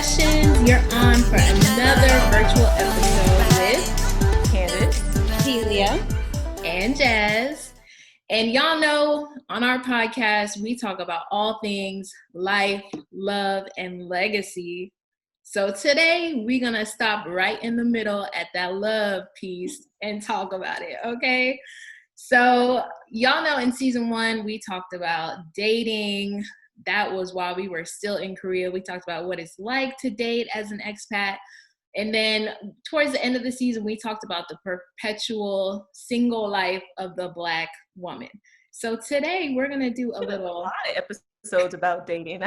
Confessions. You're on for another virtual episode with Candace, Delia, and Jazz. And y'all know on our podcast, we talk about all things life, love, and legacy. So today we're going to stop right in the middle at that love piece and talk about it, okay? So y'all know in season 1, we talked about dating. That was while we were still in Korea. We talked about what it's like to date as an expat. And then towards the end of the season, we talked about the perpetual single life of the Black woman. So today we're going to do a little... lot of episodes about dating.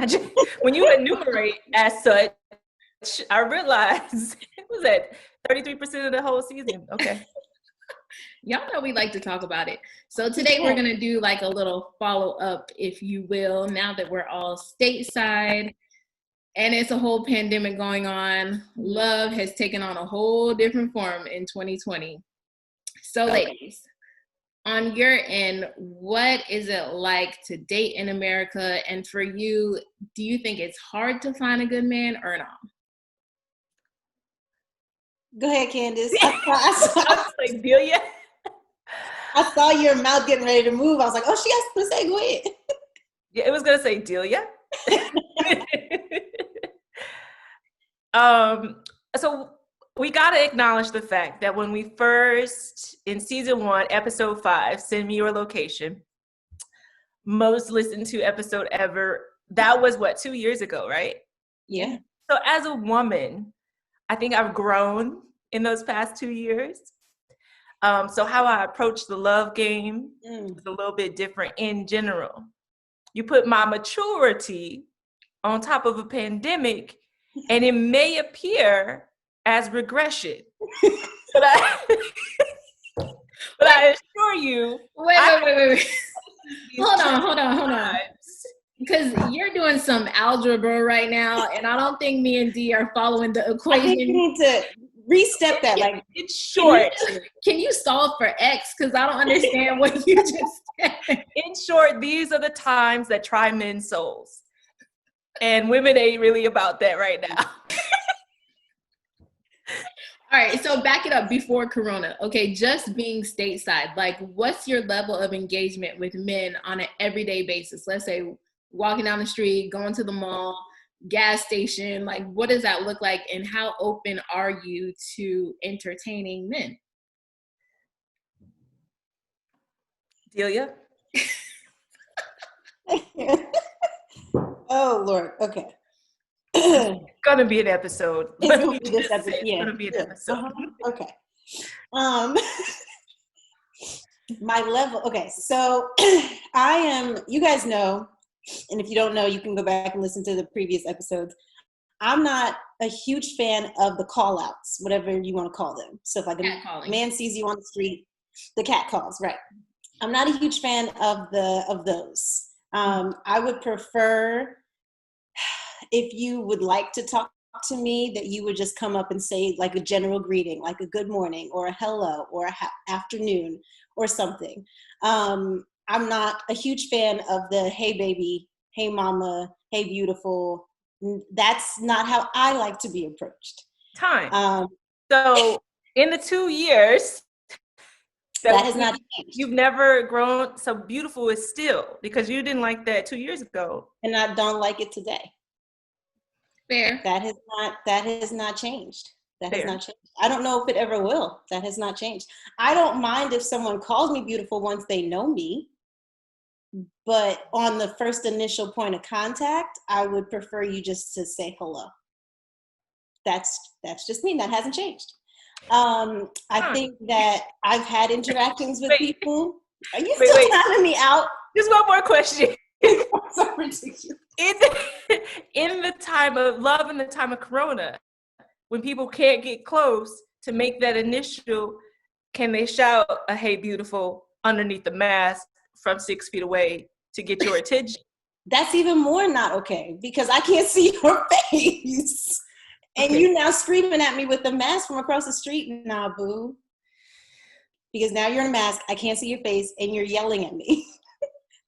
When you enumerate as such, I realized it was at 33% of the whole season. Okay. Y'all know we like to talk about it. So today we're going to do like a little follow-up, if you will, now that we're all stateside and it's a whole pandemic going on. Love has taken on a whole different form in 2020. So ladies, on your end, what is it like to date in America? And for you, do you think it's hard to find a good man or not? go ahead, Candace. I saw your mouth getting ready to move. I was like, oh, she has to say, go ahead. Yeah, it was going to say Delia. So we got to acknowledge the fact that when we first, in season 1, episode 5, Send Me Your Location, most listened to episode ever, that was 2 years ago, right? Yeah. So as a woman, I think I've grown in those past 2 years. So how I approach the love game is a little bit different in general. You put my maturity on top of a pandemic, and it may appear as regression. but I assure you. Wait. Hold on. Because you're doing some algebra right now, and I don't think me and Dee are following the equation. I think you need to re-step that. Like, it's short. Can you solve for X? Because I don't understand what you just said. In short, these are the times that try men's souls. And women ain't really about that right now. All right, so back it up before Corona. Okay, just being stateside, like what's your level of engagement with men on an everyday basis? Let's say walking down the street, going to the mall, gas station, like what does that look like, and how open are you to entertaining men? Delia? Oh, Lord. Okay. It's gonna be an episode. It's gonna be this episode. It's gonna be an episode. Okay. My level. Okay, so I am. You guys know, and if you don't know, you can go back and listen to the previous episodes. I'm not a huge fan of the call-outs, whatever you want to call them. So if like a man sees you on the street, the cat calls, right? I'm not a huge fan of those. I would prefer, if you would like to talk to me, that you would just come up and say like a general greeting, like a good morning or a hello or a afternoon or something. I'm not a huge fan of the hey baby, hey mama, hey beautiful. That's not how I like to be approached. So in the 2 years that has not changed. You've never grown. So beautiful is still, because you didn't like that 2 years ago. And I don't like it today. Fair. That has not changed. That has not changed. I don't know if it ever will. That has not changed. I don't mind if someone calls me beautiful once they know me. But on the first initial point of contact, I would prefer you just to say hello. That's just me. That hasn't changed. I think that I've had interactions with people. Are you still counting me out? Just one more question. So ridiculous. In the time of love, in the time of Corona, when people can't get close to make that initial, can they shout a hey beautiful underneath the mask from 6 feet away to get your attention? That's even more not okay, because I can't see your face. And you now screaming at me with the mask from across the street. Nah, boo. Because now you're in a mask, I can't see your face, and you're yelling at me.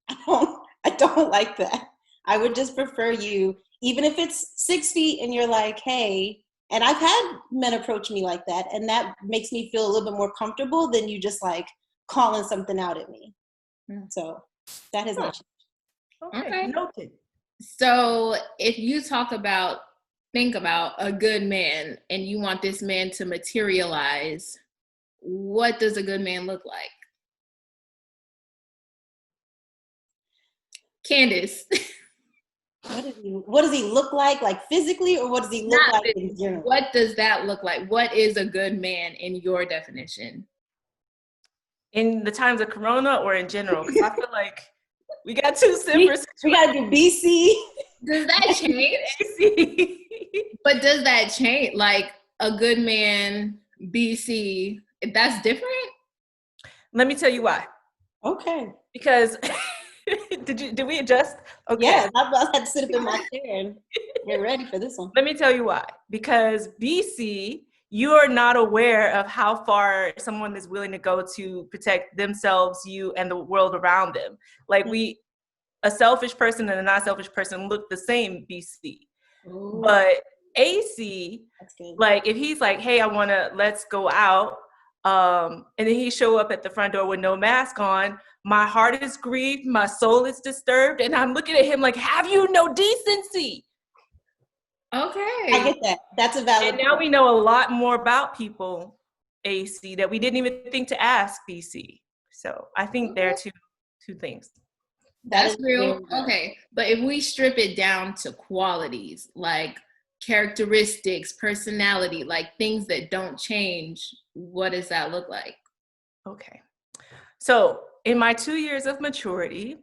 I don't like that. I would just prefer you even if it's 6 feet and you're like, hey, and I've had men approach me like that, and that makes me feel a little bit more comfortable than you just like calling something out at me. So that has not changed. Okay. Noted. So if you think about a good man and you want this man to materialize, what does a good man look like? Candace. What does he look like physically, or what does he look Not like in general? What does that look like? What is a good man in your definition? In the times of Corona or in general? Because I feel like we got two separate situations. We got to do BC. Does that change? But does that change? Like a good man, BC, that's different? Let me tell you why. Okay. Because did we adjust? Okay. Yeah, I had to sit up in my chair and get ready for this one. Let me tell you why. Because BC, you are not aware of how far someone is willing to go to protect themselves, you, and the world around them. Like a selfish person and a non-selfish person look the same, BC. Ooh. But AC, like if he's like, hey, let's go out, and then he show up at the front door with no mask on, my heart is grieved, my soul is disturbed, and I'm looking at him like, have you no decency? Okay. I get that. That's a valid point. And now we know a lot more about people, AC, that we didn't even think to ask BC. So I think there are two things. That's real. Okay. But if we strip it down to qualities, like characteristics, personality, like things that don't change, what does that look like? Okay. So in my 2 years of maturity,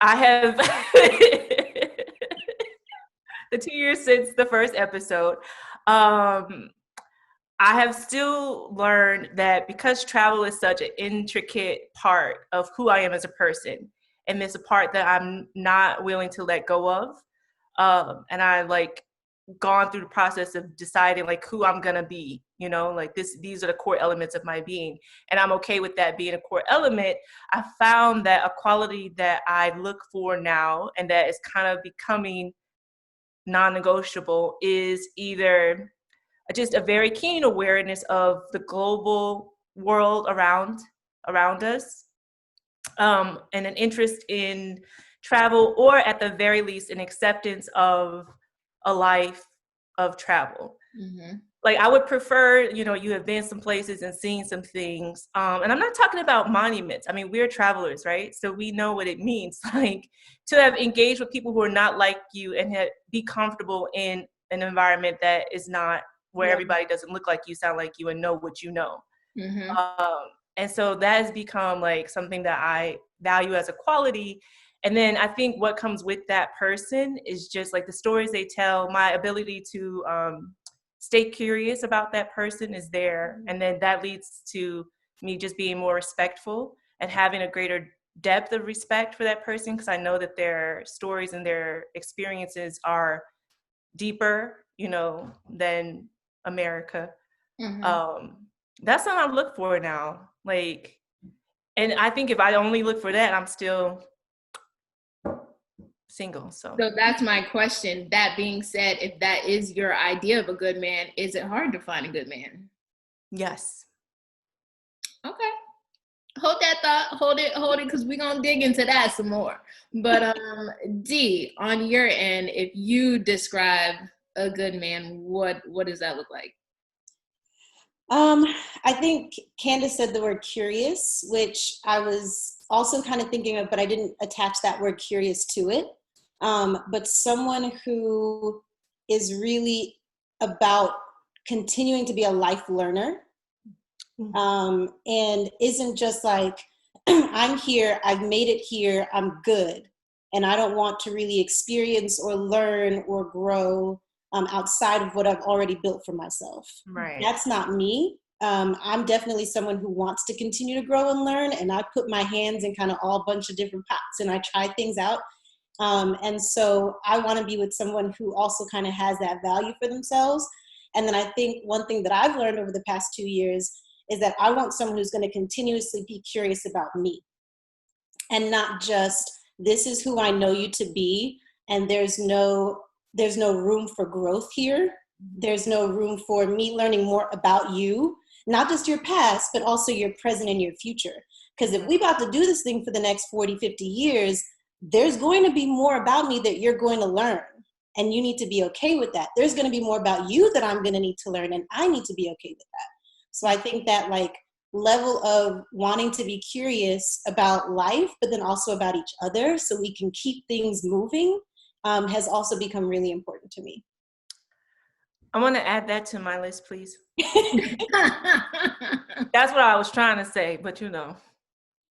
I have the 2 years since the first episode, I have still learned that because travel is such an intricate part of who I am as a person, and it's a part that I'm not willing to let go of, and I like gone through the process of deciding like who I'm gonna be, you know, like these are the core elements of my being, and I'm okay with that being a core element. I found that a quality that I look for now and that is kind of becoming non-negotiable is either just a very keen awareness of the global world around us, and an interest in travel, or at the very least an acceptance of a life of travel. Mm-hmm. Like I would prefer, you have been some places and seen some things. And I'm not talking about monuments. I mean, we're travelers, right? So we know what it means, like to have engaged with people who are not like you and be comfortable in an environment that is not where everybody doesn't look like you, sound like you, and know what you know. Mm-hmm. And so that has become like something that I value as a quality. And then I think what comes with that person is just like the stories they tell, my ability to stay curious about that person is there. And then that leads to me just being more respectful and having a greater depth of respect for that person, because I know that their stories and their experiences are deeper, than America. Mm-hmm. That's what I look for now. Like, and I think if I only look for that, I'm still single. So that's my question. That being said, if that is your idea of a good man, is it hard to find a good man? Yes. Okay. Hold that thought. Hold it, because we're gonna dig into that some more. But D, on your end, if you describe a good man, what does that look like? I think Candace said the word curious, which I was also kind of thinking of, but I didn't attach that word curious to it. But someone who is really about continuing to be a life learner, and isn't just like, I'm here, I've made it here, I'm good, and I don't want to really experience or learn or grow outside of what I've already built for myself. Right. That's not me. I'm definitely someone who wants to continue to grow and learn, and I put my hands in kind of all bunch of different pots and I try things out. And so I want to be with someone who also kind of has that value for themselves. And then I think one thing that I've learned over the past 2 years is that I want someone who's going to continuously be curious about me, and not just, this is who I know you to be, and there's no there's no room for growth here. There's no room for me learning more about you, not just your past, but also your present and your future. Because if we about to do this thing for the next 40, 50 years, there's going to be more about me that you're going to learn. And you need to be okay with that. There's going to be more about you that I'm going to need to learn, and I need to be okay with that. So I think that like level of wanting to be curious about life, but then also about each other so we can keep things moving has also become really important to me. I want to add that to my list, please. That's what I was trying to say, but you know.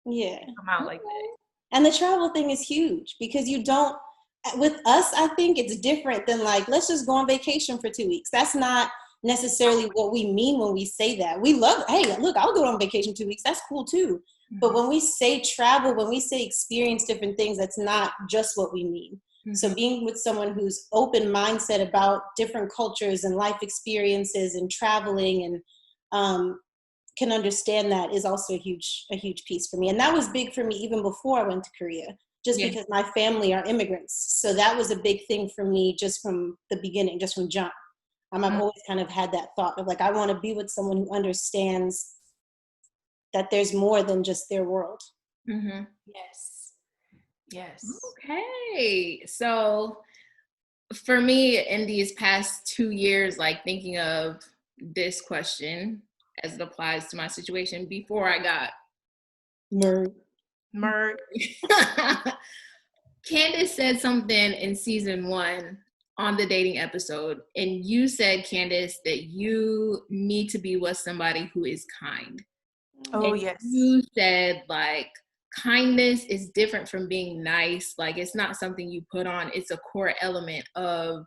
Yeah. I'm out like that. And the travel thing is huge because you don't, with us, I think it's different than like, let's just go on vacation for 2 weeks. That's not necessarily what we mean when we say that. We love, hey, look, I'll go on vacation 2 weeks. That's cool too. Mm-hmm. But when we say travel, when we say experience different things, that's not just what we mean. Mm-hmm. So being with someone who's open mindset about different cultures and life experiences and traveling and can understand that is also a huge piece for me. And that was big for me even before I went to Korea, just because my family are immigrants. So that was a big thing for me just from the beginning, just from jump. I've always kind of had that thought of like, I want to be with someone who understands that there's more than just their world. Mm-hmm. Yes. Okay. So for me in these past 2 years, like thinking of this question as it applies to my situation before I got murdered. Candace said something in season 1 on the dating episode, and you said, Candace, that you need to be with somebody who is kind. Oh, and yes. You said like kindness is different from being nice. Like it's not something you put on. It's a core element of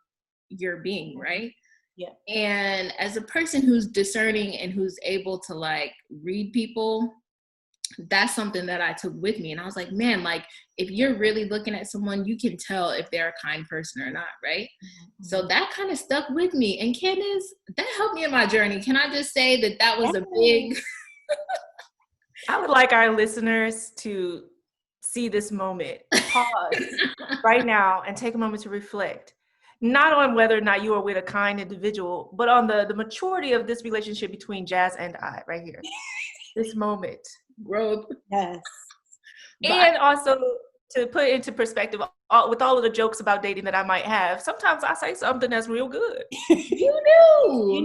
your being, right? Yeah. And as a person who's discerning and who's able to like read people, that's something that I took with me. And I was like, man, like if you're really looking at someone, you can tell if they're a kind person or not, right? Mm-hmm. So that kind of stuck with me. And Candace, that helped me in my journey. Can I just say that that was a big... I would like our listeners to see this moment, pause right now and take a moment to reflect. Not on whether or not you are with a kind individual, but on the maturity of this relationship between Jazz and I right here. This moment. Growth. Yes. And also to put into perspective, with all of the jokes about dating that I might have, sometimes I say something that's real good. You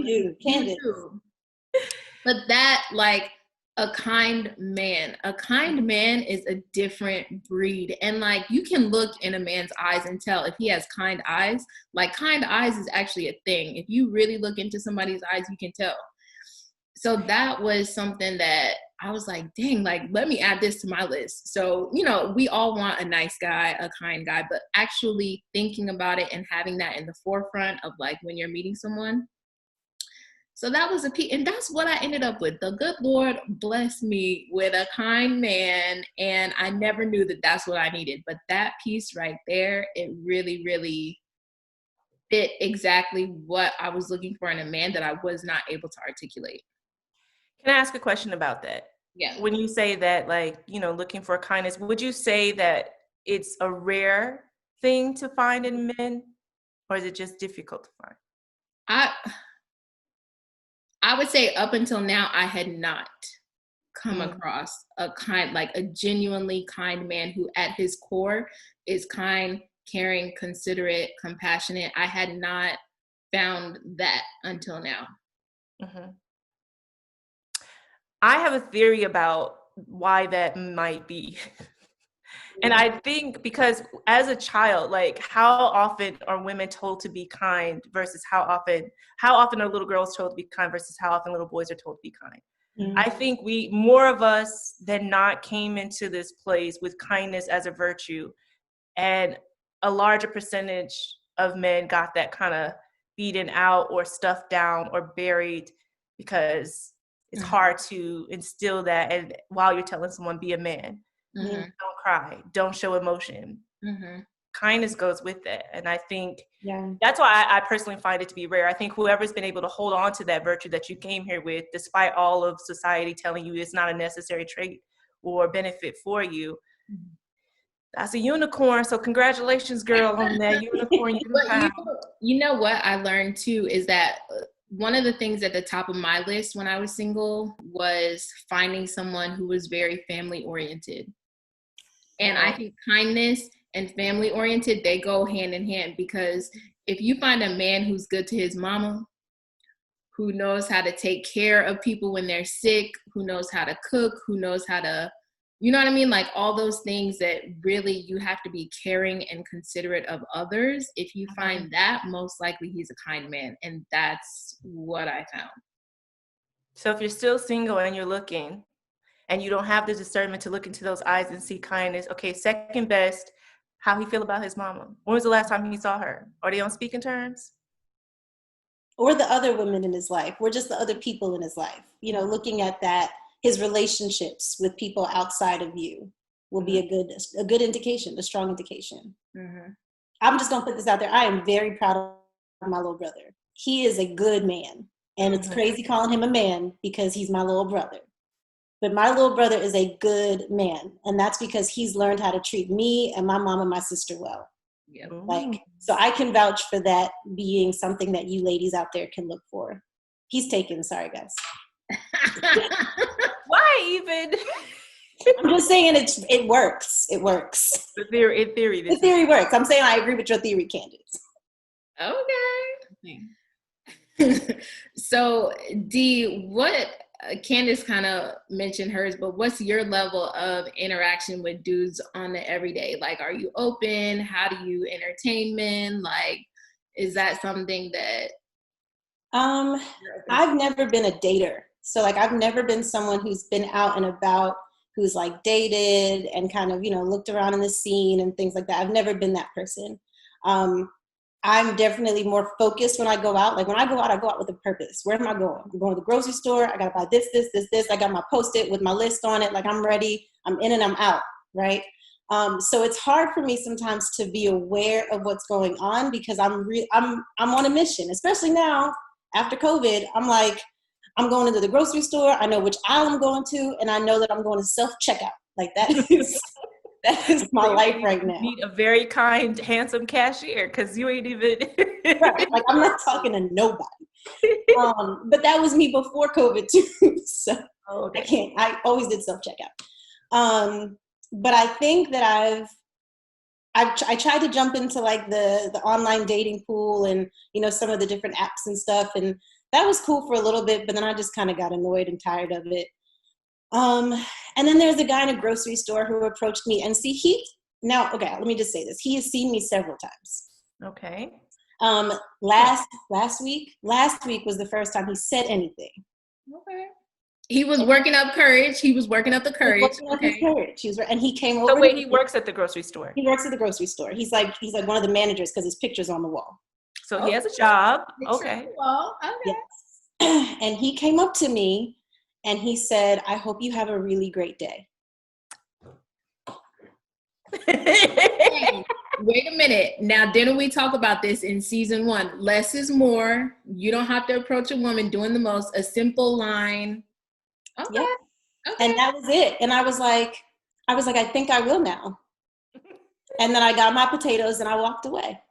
do. Candace. But that, like, a kind man is a different breed. And like, you can look in a man's eyes and tell if he has kind eyes. Like, kind eyes is actually a thing. If you really look into somebody's eyes, you can tell. So that was something that I was like, dang, like, let me add this to my list. So, you know, we all want a nice guy, a kind guy, but actually thinking about it and having that in the forefront of like when you're meeting someone. So that was a piece, and that's what I ended up with. The good Lord blessed me with a kind man, and I never knew that that's what I needed. But that piece right there, it really, really fit exactly what I was looking for in a man that I was not able to articulate. Can I ask a question about that? Yeah. When you say that, like, you know, looking for kindness, would you say that it's a rare thing to find in men, or is it just difficult to find? I would say up until now, I had not come across a kind, like a genuinely kind man who at his core is kind, caring, considerate, compassionate. I had not found that until now. Mm-hmm. I have a theory about why that might be. And I think because as a child, like how often are women told to be kind versus how often are little girls told to be kind versus how often little boys are told to be kind. Mm-hmm. I think more of us than not came into this place with kindness as a virtue, and a larger percentage of men got that kind of beaten out or stuffed down or buried because it's hard to instill that. And while you're telling someone, be a man. Mm-hmm. Don't cry, don't show emotion. Mm-hmm. Kindness goes with that. And I think that's why I personally find it to be rare. I think whoever's been able to hold on to that virtue that you came here with, despite all of society telling you it's not a necessary trait or benefit for you, That's a unicorn. So congratulations, girl, on that unicorn unicorn. You know what I learned too is that one of the things at the top of my list when I was single was finding someone who was very family oriented. And I think kindness and family oriented, they go hand in hand, because if you find a man who's good to his mama, who knows how to take care of people when they're sick, who knows how to cook, who knows how to, you know what I mean? Like all those things that really you have to be caring and considerate of others. If you find that, most likely he's a kind man. And that's what I found. So if you're still single and you're looking and you don't have the discernment to look into those eyes and see kindness, okay, second best, how he feel about his mama. When was the last time he saw her? Are they on speaking terms? Or the other women in his life, or just the other people in his life. You know, looking at that, his relationships with people outside of you will be a good indication, a strong indication. Mm-hmm. I'm just gonna put this out there. I am very proud of my little brother. He is a good man. And it's crazy calling him a man because he's my little brother. But my little brother is a good man. And that's because he's learned how to treat me and my mom and my sister well. Yeah. Like, so I can vouch for that being something that you ladies out there can look for. He's taken, sorry guys. Why even? I'm just saying it works. It works. In theory. The theory works. I'm saying I agree with your theory, Candace. Okay. So, D, what Candace kind of mentioned hers, but what's your level of interaction with dudes on the everyday? Like, are you open? How do you entertain men? Like, is that something that? I've never been a dater. So like, I've never been someone who's been out and about, who's like dated and kind of, you know, looked around in the scene and things like that. I've never been that person. I'm definitely more focused when I go out. Like when I go out with a purpose. Where am I going? I'm going to the grocery store. I got to buy this. I got my Post-it with my list on it. Like I'm ready. I'm in and I'm out. Right. So it's hard for me sometimes to be aware of what's going on because I'm on a mission, especially now after COVID. I'm like, I'm going into the grocery store. I know which aisle I'm going to, and I know that I'm going to self-checkout. Like that is my life right now. You need a very kind, handsome cashier because you ain't even. Right. Like I'm not talking to nobody. But that was me before COVID too. So I always did self-checkout. But I think that I tried to jump into like the online dating pool and, you know, some of the different apps and stuff. And that was cool for a little bit, but then I just kind of got annoyed and tired of it. And then there's a guy in a grocery store who approached me and let me just say this. He has seen me several times. Okay. Last week was the first time he said anything. Okay. He was working up courage. He was working up the courage. And he came over. So wait, he works at the grocery store. He works at the grocery store. He's like one of the managers because his picture's on the wall. So he has a job. Okay. Yes. And he came up to me and he said, "I hope you have a really great day." Hey, wait a minute. Now, didn't we talk about this in season 1? Less is more. You don't have to approach a woman doing the most. A simple line. Okay. Yep. Okay. And that was it. And I was like, I think I will now. And then I got my potatoes and I walked away.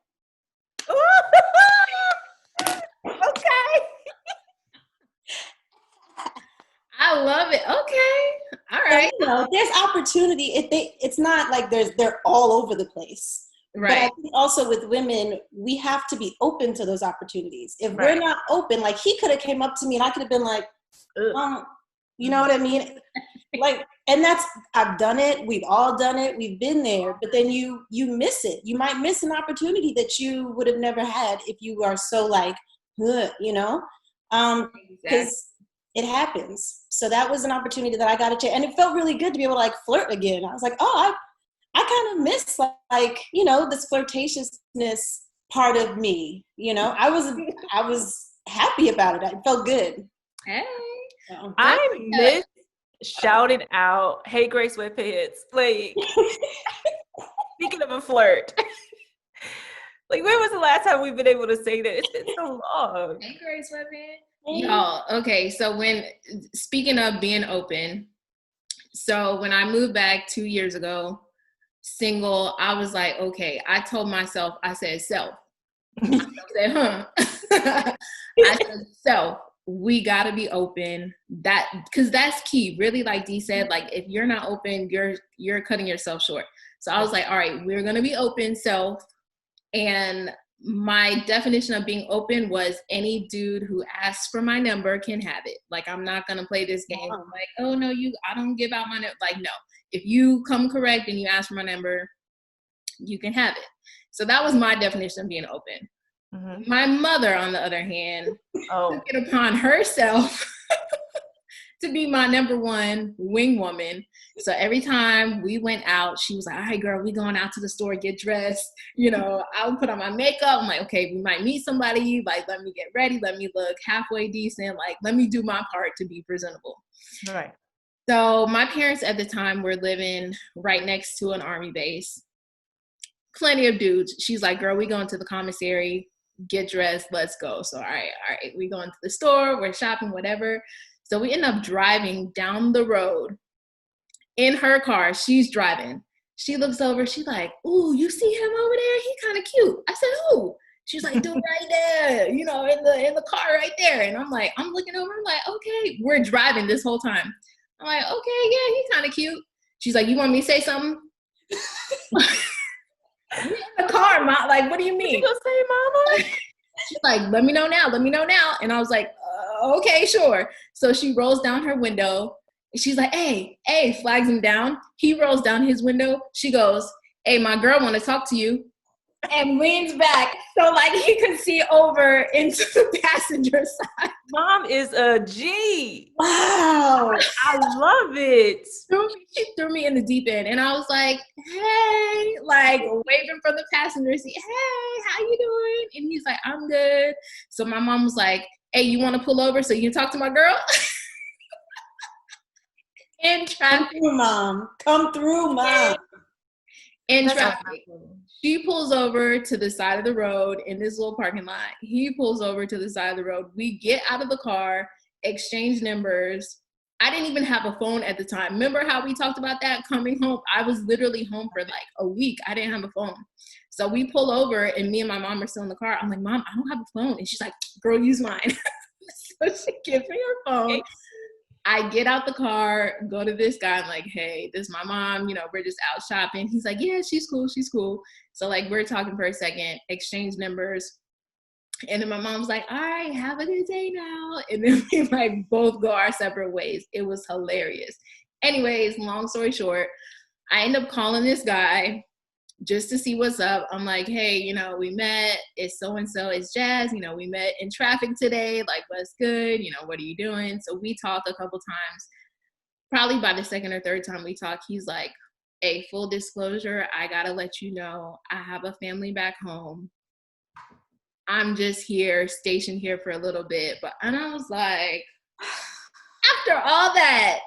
Okay. I love it. Okay. All right. So, you know, there's opportunity. It's not like they're all over the place. Right. But I think also with women, we have to be open to those opportunities. If we're not open, like he could have came up to me and I could have been like, you know what I mean? Like, and I've done it. We've all done it. We've been there, but then you miss it. You might miss an opportunity that you would have never had if you are so like, you know, because it happens. So that was an opportunity that I got to take. And it felt really good to be able to like flirt again. I was like, I kind of miss like, you know, this flirtatiousness part of me, you know, I was happy about it. It felt good. Hey. I miss shouting out, "Hey, Gray Sweatpants." Like, speaking of a flirt, like, when was the last time we've been able to say that? It's been so long. Hey, Gray Sweatpants. Y'all, okay, so speaking of being open, so when I moved back 2 years ago, single. I was like, okay, I told myself, I said, self. I said, huh. I said, self, we got to be open. Because that's key. Really, like Dee said, like if you're not open, you're cutting yourself short. So I was like, all right, we're going to be open, self. And my definition of being open was any dude who asks for my number can have it. Like, I'm not going to play this game. I'm like, oh, no, I don't give out my number. Like, no. If you come correct and you ask for my number, you can have it. So that was my definition of being open. Mm-hmm. My mother, on the other hand, took it upon herself to be my number one wing woman. So every time we went out, she was like, all right, girl, we going out to the store, get dressed. You know, I would put on my makeup. I'm like, okay, we might meet somebody. Like, let me get ready. Let me look halfway decent. Like, let me do my part to be presentable. All right. So my parents at the time were living right next to an Army base. Plenty of dudes. She's like, girl, we going to the commissary, get dressed, let's go. So all right, we going to the store, we're shopping, whatever. So we end up driving down the road in her car. She's driving. She looks over, she's like, ooh, you see him over there? He kind of cute. I said, who? She's like, dude, right there, you know, in the car right there. And I'm like, I'm looking over, I'm like, okay, we're driving this whole time. I'm like, okay, yeah, he's kind of cute. She's like, you want me to say something? We're in the car, Mom. Like, what do you mean? What you gonna say, Mama? She's like, let me know now. And I was like, okay, sure. So she rolls down her window. And she's like, hey, flags him down. He rolls down his window. She goes, hey, my girl want to talk to you. And leans back so like he could see over into the passenger side. Mom is a G. Wow. I love it. She threw me in the deep end. And I was like, hey, like waving from the passenger seat. Hey, how you doing? And he's like, I'm good. So my mom was like, hey, you want to pull over so you can talk to my girl? In traffic. Come through, Mom. In traffic. She pulls over to the side of the road in this little parking lot. He pulls over to the side of the road. We get out of the car, exchange numbers. I didn't even have a phone at the time. Remember how we talked about that coming home? I was literally home for like a week. I didn't have a phone. So we pull over and me and my mom are still in the car. I'm like, Mom, I don't have a phone. And she's like, girl, use mine. So she gives me her phone. I get out the car, go to this guy. I'm like, hey, this is my mom. You know, we're just out shopping. He's like, yeah, she's cool. So like, we're talking for a second, exchange numbers. And then my mom's like, all right, have a good day now. And then we like both go our separate ways. It was hilarious. Anyways, long story short, I end up calling this guy just to see what's up. I'm like, hey, you know, we met. It's so-and-so. It's Jazz. You know, we met in traffic today. Like, what's good? You know, what are you doing? So we talked a couple times. Probably by the second or third time we talked, he's like, hey, full disclosure, I got to let you know, I have a family back home. I'm just here, stationed here for a little bit. And I was like, after all that.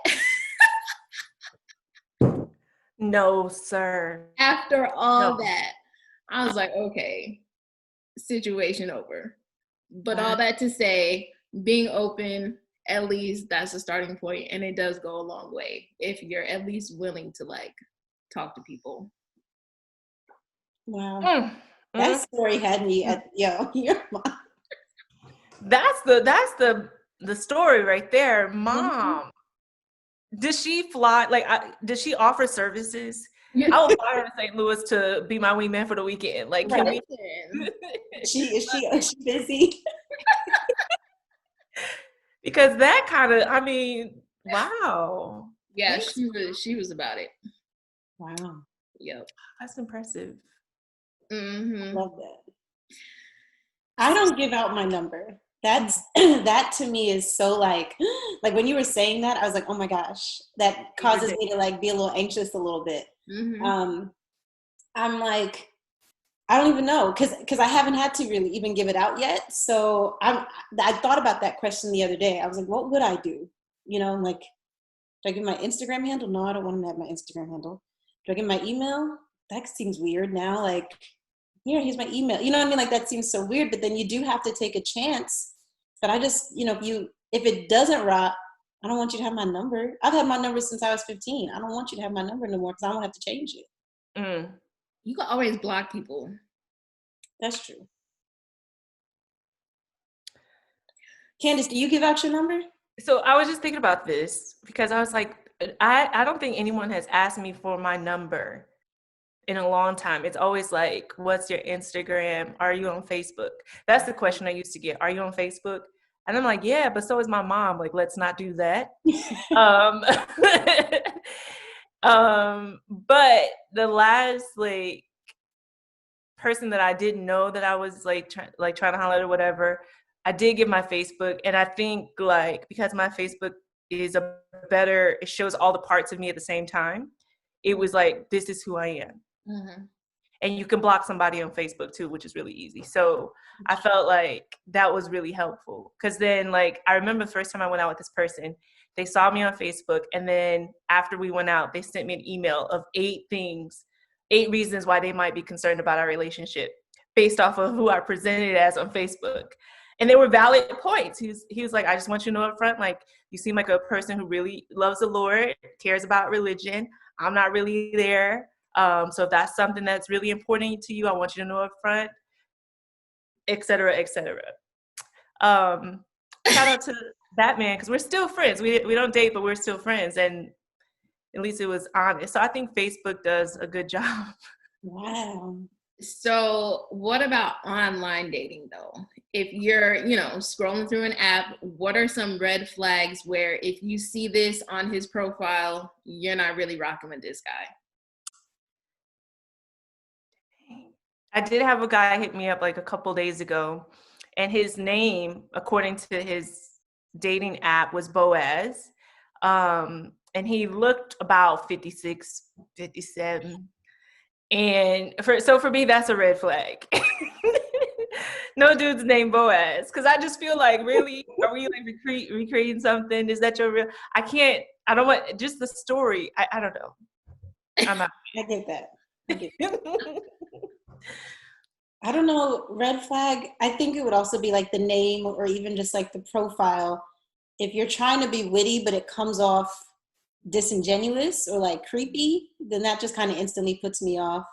No, sir. After all that, I was like, okay, situation over. But all that to say, being open, at least that's a starting point, and it does go a long way if you're at least willing to like talk to people. Wow. That story had me at your mom. That's the story right there, Mom. Mm-hmm. Did she fly? Like, did she offer services? Yeah. I will fly her to St. Louis to be my wingman for the weekend. Like, can we? Is she busy? Because that kind of, I mean, wow. Yeah, she was about it. Wow. Yep. That's impressive. Mm-hmm. Love that. I don't give out my number. That to me is so like when you were saying that, I was like, oh my gosh, that causes me to like be a little anxious a little bit. Mm-hmm. I'm like, I don't even know because I haven't had to really even give it out yet. So I thought about that question the other day. I was like, what would I do? You know, like, do I give my Instagram handle? No, I don't want to have my Instagram handle. Do I give my email? That seems weird now. Like, here's my email. You know what I mean? Like, that seems so weird, but then you do have to take a chance. But I just, you know, if it doesn't rock, I don't want you to have my number. I've had my number since I was 15. I don't want you to have my number no more because I don't have to change it. You can always block people. That's true. Candace, do you give out your number? So I was just thinking about this because I was like, I don't think anyone has asked me for my number in a long time. It's always like, what's your Instagram? Are you on Facebook? That's the question I used to get. Are you on Facebook? And I'm like, yeah, but so is my mom. Like, let's not do that. But the last like person that I didn't know that I was like trying to holler or whatever, I did give my Facebook. And I think like because my Facebook is it shows all the parts of me at the same time. It was like, this is who I am. Mm-hmm. And you can block somebody on Facebook too, which is really easy. So I felt like that was really helpful. Because then like, I remember the first time I went out with this person, they saw me on Facebook. And then after we went out, they sent me an email of 8 reasons why they might be concerned about our relationship based off of who I presented as on Facebook. And they were valid points. He was like, I just want you to know up front, like, you seem like a person who really loves the Lord, cares about religion. I'm not really there. So if that's something that's really important to you, I want you to know up front, et cetera, et cetera. Shout out to that man, because we're still friends. We don't date, but we're still friends. And at least it was honest. So I think Facebook does a good job. Wow. So what about online dating though? If you're, scrolling through an app, what are some red flags where if you see this on his profile, you're not really rocking with this guy? I did have a guy hit me up like a couple days ago, and his name, according to his dating app, was Boaz. And he looked about 56, 57. And for me, that's a red flag. No dude's named Boaz. Because I just feel like, really, are we like recreating something? Is that your real? I don't want, just the story. I don't know. I'm not. I get that. I don't know, red flag. I think it would also be like the name or even just like the profile. If you're trying to be witty, but it comes off disingenuous or like creepy, then that just kind of instantly puts me off.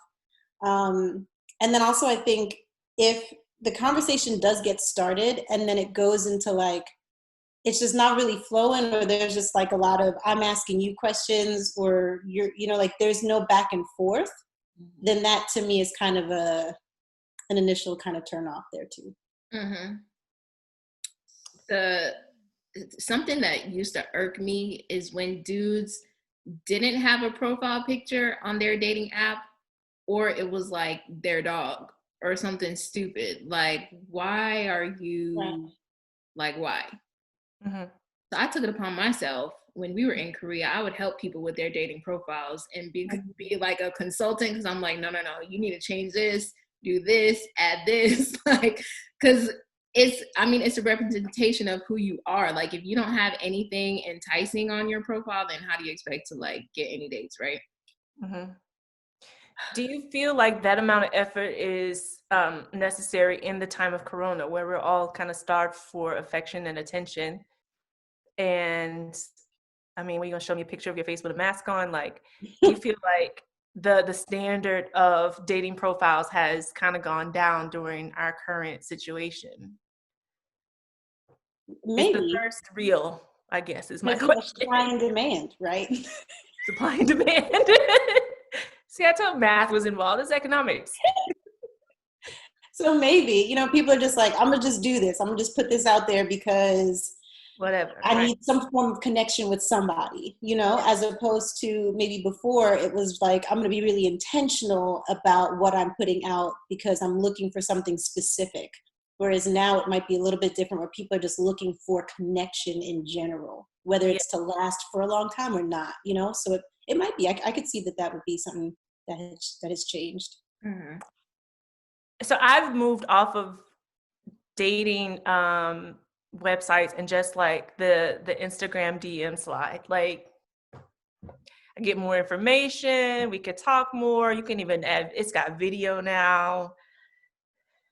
And then also I think if the conversation does get started and then it goes into like, it's just not really flowing, or there's just like a lot of, I'm asking you questions, or you're, like there's no back and forth, then that to me is kind of an initial kind of turn off there too. Mm-hmm. Something that used to irk me is when dudes didn't have a profile picture on their dating app, or it was like their dog or something stupid. Like, why are you, like, why? Mm-hmm. So I took it upon myself when we were in Korea, I would help people with their dating profiles and be like a consultant, because I'm like, no, you need to change this, do this, add this, like, because it's a representation of who you are. Like, if you don't have anything enticing on your profile, then how do you expect to like get any dates, right? Mm-hmm. Do you feel like that amount of effort is necessary in the time of Corona, where we're all kind of starved for affection and attention? And I mean, were you gonna show me a picture of your face with a mask on? Like, do you feel like the standard of dating profiles has kind of gone down during our current situation? Maybe. Is the thirst real, I guess, is my question. Supply and demand, right? Supply and demand. See, I told math was involved. It's economics. So maybe, people are just like, I'm going to just do this. I'm going to just put this out there because whatever. I need some form of connection with somebody, as opposed to maybe before it was like, I'm going to be really intentional about what I'm putting out because I'm looking for something specific. Whereas now it might be a little bit different, where people are just looking for connection in general, whether it's to last for a long time or not, So it might be. I could see that would be something that has changed. Mm-hmm. So I've moved off of dating websites and just like the Instagram DM slide. Like, I get more information. We could talk more. You can even add. It's got video now.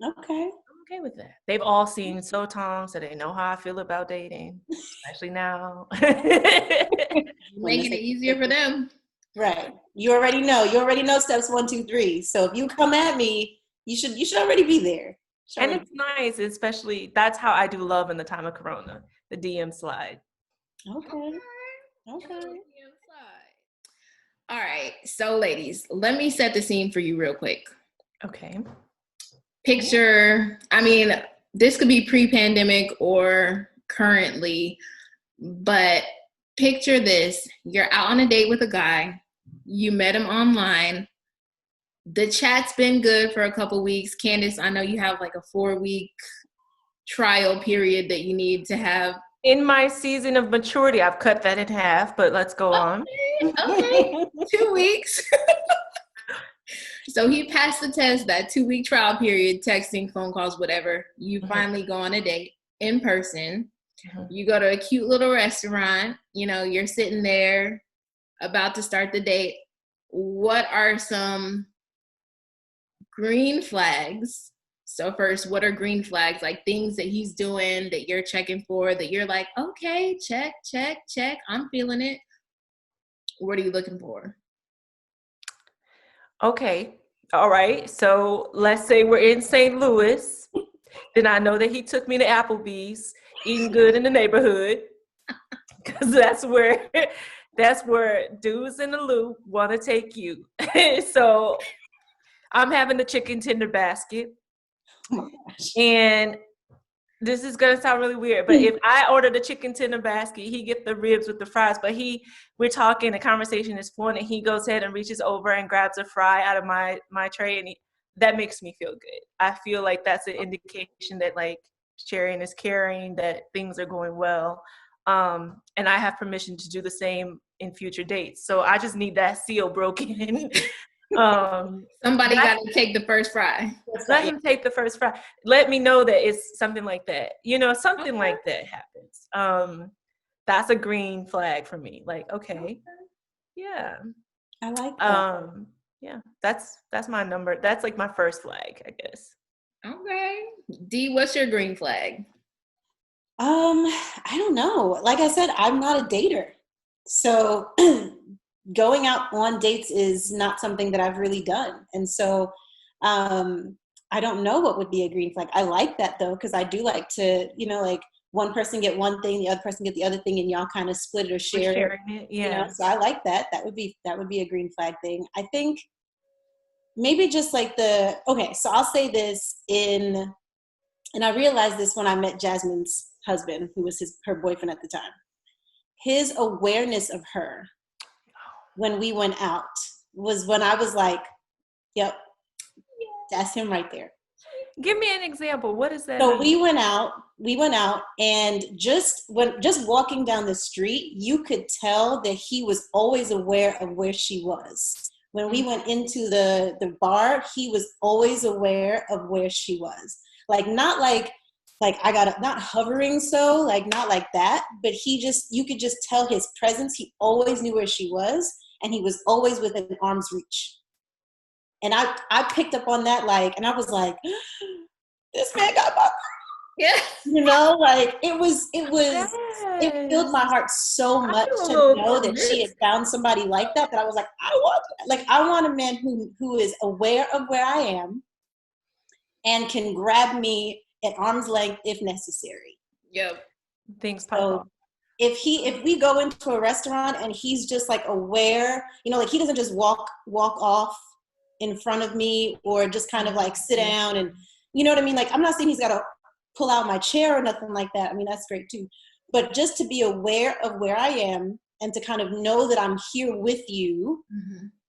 Okay. I'm okay with that. They've all seen Sotong, so they know how I feel about dating, especially now. Making it easier for them. Right. You already know. You already know steps 1, 2, 3. So if you come at me, you should already be there. And it's nice, especially that's how I do love in the time of Corona, the DM slide. Okay. All right. So ladies, let me set the scene for you real quick. Okay. Picture, I mean, this could be pre-pandemic or currently, but picture this. You're out on a date with a guy. You met him online. The chat's been good for a couple weeks. Candace, I know you have like a 4-week trial period that you need to have. In my season of maturity, I've cut that in half, but let's go on. Okay. 2 weeks. So he passed the test, that 2-week trial period, texting, phone calls, whatever. You finally go on a date in person. You go to a cute little restaurant. You're sitting there about to start the date. What are some green flags? So first, what are green flags? Like things that he's doing that you're checking for, that you're like, okay, check, check, check. I'm feeling it. What are you looking for? Okay. All right. So let's say we're in St. Louis. Then I know that he took me to Applebee's, eating good in the neighborhood, because that's where dudes in the loop want to take you. So I'm having the chicken tender basket. Oh my gosh. And this is gonna sound really weird, but if I order the chicken tender basket, he get the ribs with the fries. But we're talking, the conversation is flowing, and he goes ahead and reaches over and grabs a fry out of my tray, and that makes me feel good. I feel like that's an indication that like sharing is caring, that things are going well, and I have permission to do the same in future dates. So I just need that seal broken. Somebody got to take the first fry. Let him take the first fry. Let me know that it's something like that. Something like that happens. That's a green flag for me. Like, okay. Yeah. I like that. Yeah. That's my number. That's like my first flag, I guess. Okay. D, what's your green flag? I don't know. Like I said, I'm not a dater. So going out on dates is not something that I've really done. And so I don't know what would be a green flag. I like that though, because I do like to, like one person get one thing, the other person get the other thing, and y'all kind of split it or share it. Yeah. So I like that. That would be a green flag thing. I think maybe just like so I'll say this and I realized this when I met Jasmine's husband, who was her boyfriend at the time. His awareness of her when we went out was when I was like, yep, that's him right there. Give me an example. What is that? So we went out and just walking down the street, you could tell that he was always aware of where she was. When we went into the bar, he was always aware of where she was. Like, not like not hovering, so like not like that, but you could just tell his presence. He always knew where she was, and he was always within arm's reach. And I picked up on that, and I was like, this man got my girl. Yeah. Like it filled my heart so much to know that she had found somebody like that I was like, I want a man who is aware of where I am and can grab me at arm's length if necessary. Yep. Things pop up. If we go into a restaurant and he's just like aware, like he doesn't just walk off in front of me or just kind of like sit down and, you know what I mean? Like, I'm not saying he's got to pull out my chair or nothing like that. I mean, that's great too. But just to be aware of where I am and to kind of know that I'm here with you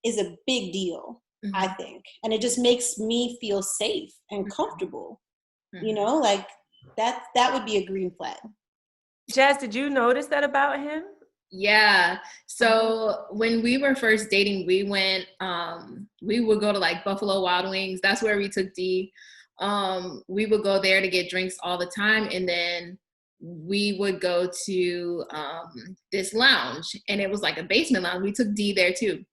is a big deal, I think. And it just makes me feel safe and comfortable, like that would be a green flag. Jazz, did you notice that about him? Yeah. So when we were first dating, we went, we would go to like Buffalo Wild Wings. That's where we took D. We would go there to get drinks all the time. And then we would go to this lounge, and it was like a basement lounge. We took D there too.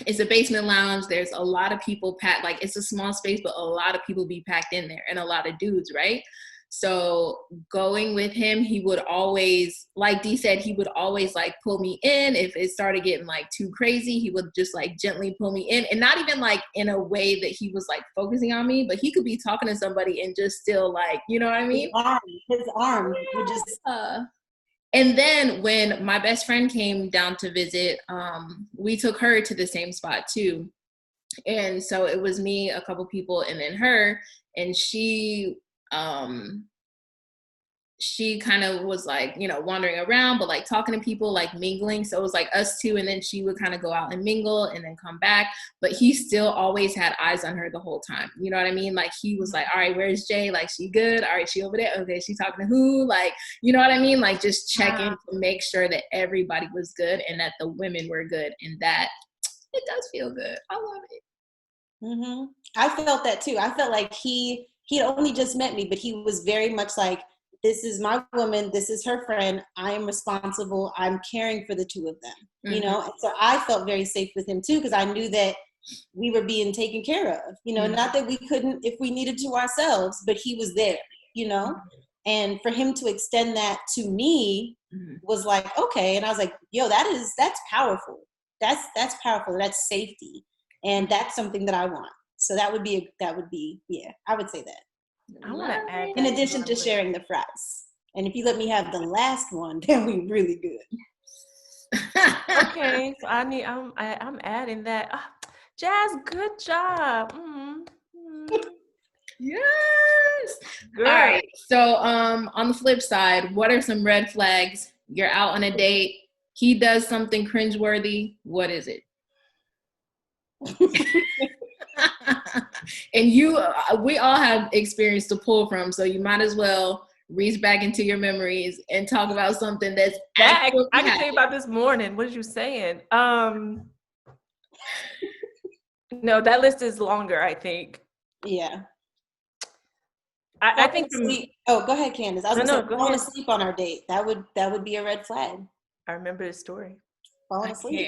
It's a basement lounge. There's a lot of people packed, like it's a small space, but a lot of people be packed in there and a lot of dudes, right? So going with him, he would always, like Dee said, he would always like pull me in. If it started getting like too crazy, he would just like gently pull me in, and not even like in a way that he was like focusing on me, but he could be talking to somebody and just still like, you know what I mean? His arm would just. And then when my best friend came down to visit, we took her to the same spot too. And so it was me, a couple people, and then her, and she kind of was like, you know, wandering around, but like talking to people, like mingling. So it was like us two, and then she would kind of go out and mingle and then come back. But he still always had eyes on her the whole time. You know what I mean? Like he was like, all right, where's Jay? Like, she good? All right, she over there? Okay, she talking to who? Like, you know what I mean? Like just checking to make sure that everybody was good and that the women were good. And that, it does feel good. I love it. Mm-hmm. I felt that too. I felt like he had only just met me, but he was very much like, this is my woman, this is her friend, I am responsible, I'm caring for the two of them, you know? And so I felt very safe with him too, because I knew that we were being taken care of, you know, not that we couldn't if we needed to ourselves, but he was there, you know? And for him to extend that to me was like, okay. And I was like, yo, that's powerful. That's powerful. That's safety. And that's something that I want. So that would be, yeah, I would say that. I want to add in addition to sharing the fries. And if you let me have the last one, then we really good. Okay, so I'm adding that. Jazz, good job. Yes. Girl. All right. So on the flip side, what are some red flags? You're out on a date. He does something cringeworthy. What is it? And we all have experience to pull from, so you might as well reach back into your memories and talk about something that's I can tell you about this morning. What are you saying? No, that list is longer, I think. Yeah. I think go ahead, Candace. I was go falling ahead. asleep on our date. That would be a red flag. I remember the story. Falling asleep.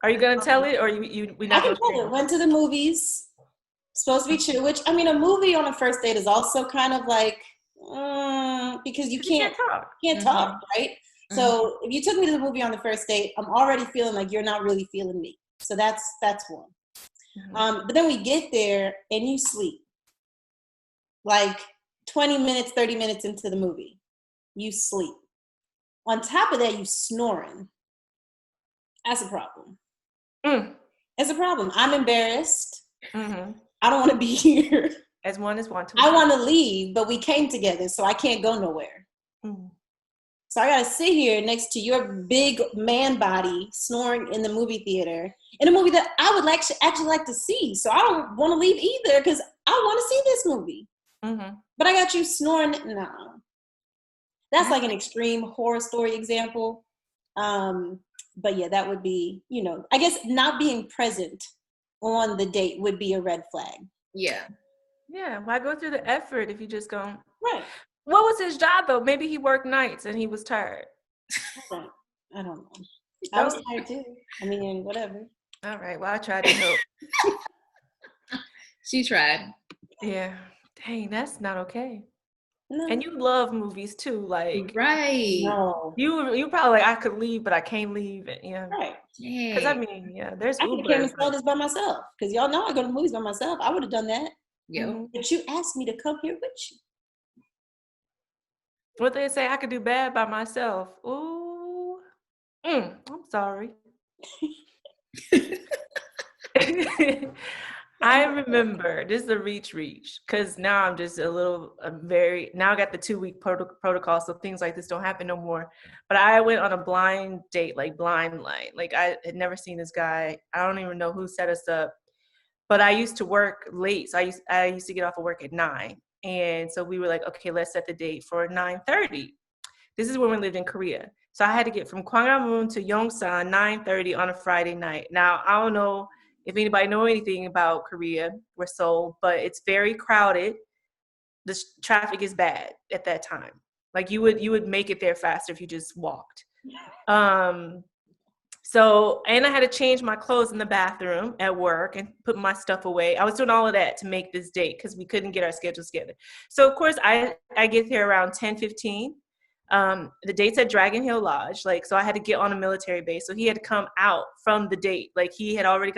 Are you gonna tell it, or we not? I can tell it. Went to the movies. Supposed to be chill. Which, I mean, a movie on a first date is also kind of like because you can't talk. Right? So if you took me to the movie on the first date, I'm already feeling like you're not really feeling me. So that's one. But then we get there and you sleep. Like 20 minutes, 30 minutes into the movie, you sleep. On top of that, you snoring. That's a problem. It's a problem. I'm embarrassed. I don't want to be here. As one is want to. I want to leave, but we came together, so I can't go nowhere. So I got to sit here next to your big man body snoring in the movie theater, in a movie that I would actually like to see. So I don't want to leave either because I want to see this movie. But I got you snoring. No. That's like an extreme horror story example. But yeah, that would be, you know, I guess not being present on the date would be a red flag. Yeah. Yeah. Why go through the effort if you just go? Right. What was his job though? Maybe he worked nights and he was tired. I don't know. I was tired too. I mean, whatever. All right. Well, I tried to help. She tried. Yeah. Dang, that's not okay. No. And you love movies too, like right. No. You probably like I could leave, but I can't leave. Yeah. Right. Because I mean, yeah, there's I Uber. came and saw this by myself. Because y'all know I go to movies by myself. I would have done that. Yeah. But you asked me to come here with you. What they say, I could do bad by myself. Ooh. I'm sorry. I remember, this is a reach, because now I'm just now I got the 2-week protocol, so things like this don't happen no more. But I went on a blind date, like blind line. Like I had never seen this guy. I don't even know who set us up. But I used to work late, so I used to get off of work at 9. And so we were like, okay, let's set the date for 9:30. This is when we lived in Korea. So I had to get from Gwanghwamun to Yongsan 9:30 on a Friday night. Now, I don't know if anybody know anything about Korea or Seoul, but it's very crowded. The traffic is bad at that time. Like you would make it there faster if you just walked. So, and I had to change my clothes in the bathroom at work and put my stuff away. I was doing all of that to make this date because we couldn't get our schedules together. So, of course, I get there around 10:15. The date's at Dragon Hill Lodge. Like, so I had to get on a military base. So he had to come out from the date. Like, he had already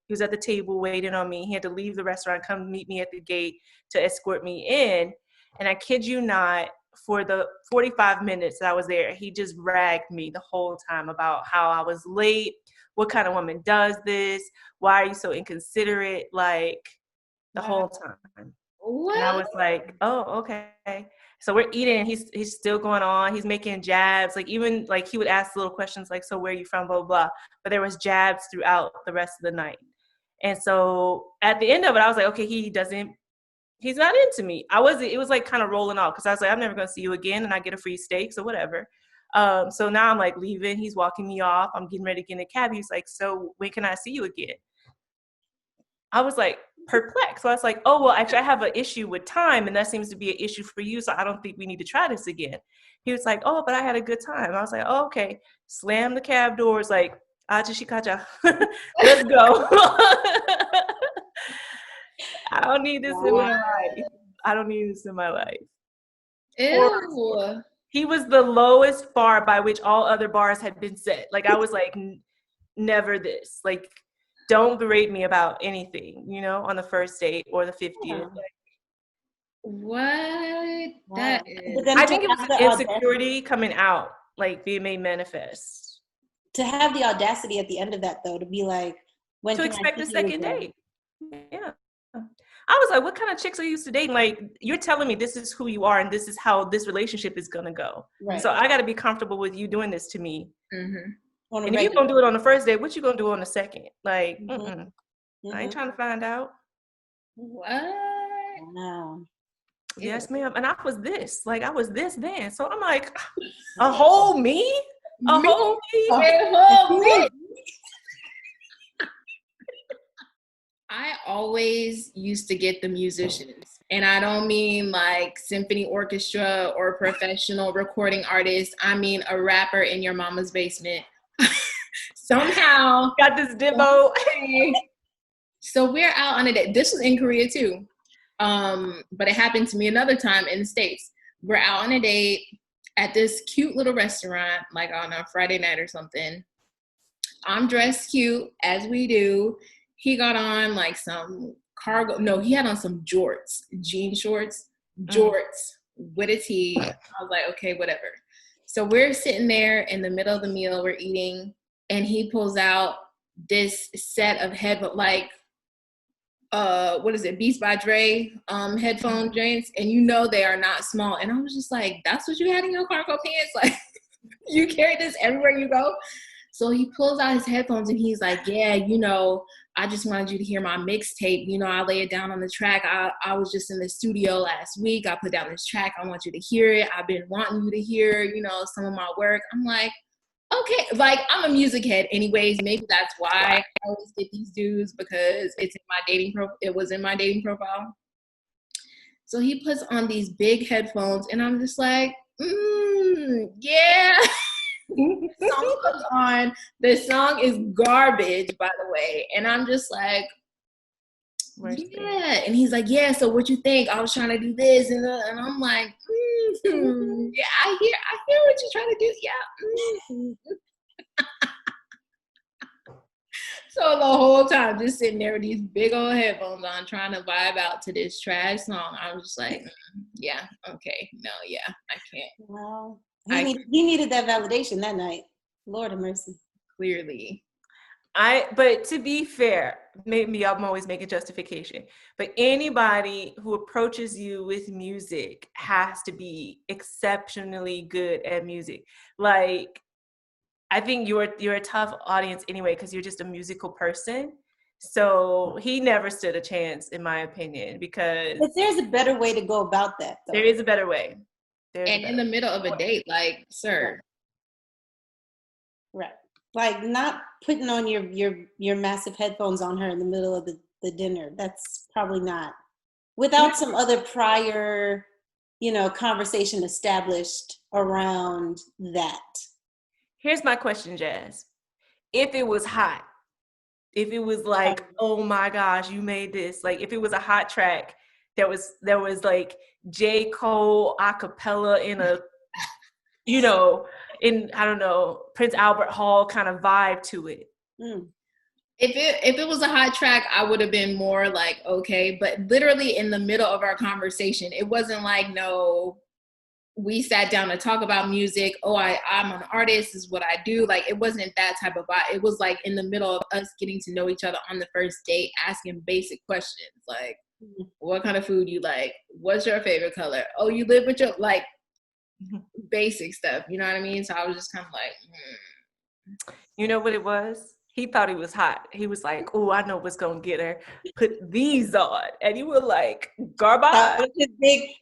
he was at the table waiting on me. He had to leave the restaurant, come meet me at the gate to escort me in. And I kid you not, for the 45 minutes that I was there, he just ragged me the whole time about how I was late. What kind of woman does this? Why are you so inconsiderate? Like, the whole time. What? And I was like, oh, okay. So we're eating and he's still going on. He's making jabs. Like, even like he would ask little questions like, so where are you from, blah, blah, blah. But there was jabs throughout the rest of the night. And so at the end of it, I was like, okay, he's not into me. It was like kind of rolling off because I was like, I'm never going to see you again. And I get a free steak, so whatever. So now I'm like leaving. He's walking me off. I'm getting ready to get in a cab. He's like, so when can I see you again? I was like perplexed. So I was like, oh, well, actually I have an issue with time and that seems to be an issue for you. So I don't think we need to try this again. He was like, oh, but I had a good time. I was like, oh, okay. Slam the cab doors like, aja shikaja. Let's go. I don't need this in my life. I don't need this in my life. Ew. He was the lowest bar by which all other bars had been set. Like, I was like, never this. Like, don't berate me about anything, on the first date or the 50th. Yeah. What? Wow. That is. I think it was the insecurity coming out, like being made manifest. To have the audacity at the end of that, though, to be like, when to can expect I a see you second again? date. Yeah. I was like, what kind of chicks are you used to dating? Like, you're telling me this is who you are and this is how this relationship is going to go. Right. So I got to be comfortable with you doing this to me. Mm-hmm. And if you're going to do it on the first date, what you going to do on the second? Like, Mm-hmm. I ain't trying to find out. What? Wow. Yes, ma'am. And I was this then. So I'm like, a whole me? A whole me? A whole me? I always used to get the musicians, and I don't mean like symphony orchestra or professional recording artist. I mean a rapper in your mama's basement. Somehow got this demo. So we're out on a date. This was in Korea too, but it happened to me another time in the States. We're out on a date at this cute little restaurant, like on a Friday night or something. I'm dressed cute as we do. He got on like some cargo. No, he had on some jorts, jean shorts, jorts with a tee. I was like, okay, whatever. So we're sitting there in the middle of the meal, we're eating, and he pulls out this set of what is it, Beats by Dre headphone joints, and they are not small. And I was just like, that's what you had in your cargo pants? Like, you carry this everywhere you go? So he pulls out his headphones and he's like, yeah, I just wanted you to hear my mixtape. I lay it down on the track. I was just in the studio last week. I put down this track. I want you to hear it. I've been wanting you to hear, some of my work. I'm like, okay, like I'm a music head anyways. Maybe that's why I always get these dudes, because it was in my dating profile. So he puts on these big headphones and I'm just like, yeah. The song comes on. The song is garbage, by the way. And I'm just like, yeah. And he's like, yeah, so what you think? I was trying to do this. And I'm like, yeah, I hear what you're trying to do. Yeah. So the whole time, just sitting there with these big old headphones on, trying to vibe out to this trash song. I was just like, yeah, okay, no, yeah, I can't. Wow. He needed that validation that night. Lord have mercy. Clearly. But to be fair, maybe I'm always making justification, but anybody who approaches you with music has to be exceptionally good at music. Like, I think you're a tough audience anyway, because you're just a musical person. So he never stood a chance, in my opinion, because... But there's a better way to go about that, though. There is a better way. In the middle of a date, like, sir. Right. Like, not putting on your massive headphones on her in the middle of the dinner. That's probably not. Without some other prior, conversation established around that. Here's my question, Jazz. if it was hot. If it was like, oh my gosh, you made this. Like if it was a hot track, there was like J. Cole a cappella in a, you know, in, I don't know, Prince Albert Hall kind of vibe to it. Mm. If it was a hot track, I would have been more like, okay, but literally in the middle of our conversation, it wasn't like, no, we sat down to talk about music. Oh, I'm an artist, this is what I do. Like, it wasn't that type of vibe. It was like in the middle of us getting to know each other on the first date, asking basic questions like, what kind of food you like? What's your favorite color? Oh, you live with your, like, basic stuff. You know what I mean? So I was just kind of like, You know what it was? He thought he was hot. He was like, oh, I know what's going to get her. Put these on. And you were like, garbage.